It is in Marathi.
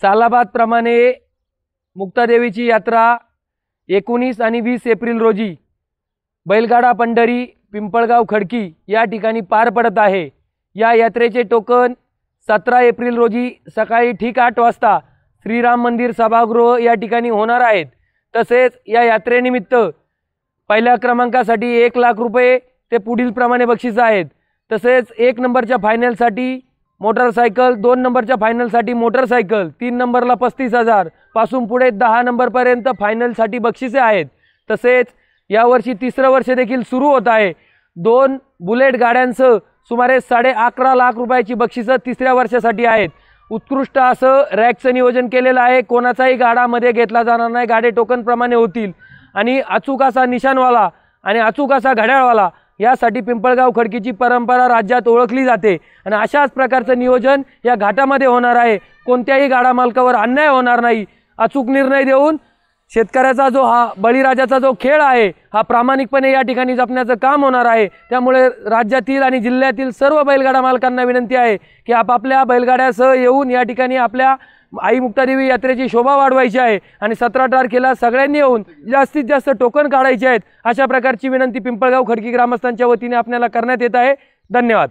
सालाबादप्रमाणे मुक्तादेवीची यात्रा 19 आणि 20 एप्रिल रोजी बैलगाडा पंढरी पिंपळगाव खडकी या ठिकाणी पार पडत आहे। या यात्रेचे टोकन 17 एप्रिल रोजी सकाळी ठीक 8 वाजता श्रीराम मंदिर सभागृह या ठिकाणी होणार आहेत। तसेच या यात्रेनिमित्त पहिल्या क्रमांकासाठी 1 लाख रुपये ते पुढील प्रमाणे बक्षीस आहेत। तसेच 1 नंबरच्या फायनलसाठी मोटरसायकल, 2 नंबरच्या फायनलसाठी मोटरसायकल, 3 नंबरला 35,000 पासून पुढे 10 नंबरपर्यंत फायनलसाठी बक्षिसे आहेत। तसेच यावर्षी 3रं वर्ष देखील सुरू होत आहे। 2 बुलेट गाड्यांसह सुमारे 11.5 लाख रुपयाची बक्षिसं 3ऱ्या वर्षासाठी आहेत। उत्कृष्ट असं रॅकचं नियोजन केलेलं आहे। कोणाचाही गाडा मध्ये घेतला जाणार नाही, गाडे टोकन प्रमाणे होतील आणि अचूक असा निशाणवाला आणि अचूक असा घड्याळवाला यासाठी पिंपळगाव खडकीची परंपरा राज्यात ओळखली जाते आणि अशाच प्रकारचं नियोजन या घाटामध्ये होणार आहे। कोणत्याही गाडा मालकावर अन्याय होणार नाही। अचूक निर्णय देऊन शेतकऱ्याचा जो हा बळीराजाचा जो खेळ आहे हा प्रामाणिकपणे या ठिकाणी जपण्याचं काम होणार आहे। त्यामुळे राज्यातील आणि जिल्ह्यातील सर्व बैलगाडा मालकांना विनंती आहे की आपापल्या बैलगाड्यासह येऊन या ठिकाणी आपल्या आई मुक्तादेवी यात्रेची शोभा वाढवायची आहे आणि 17 तारखेला सगळ्यांनी येऊन जास्तीत जास्त टोकन काढायचे आहेत। अशा प्रकारची विनंती पिंपळगाव खडकी ग्रामस्थांच्या वतीने आपल्याला करण्यात येत आहे। धन्यवाद।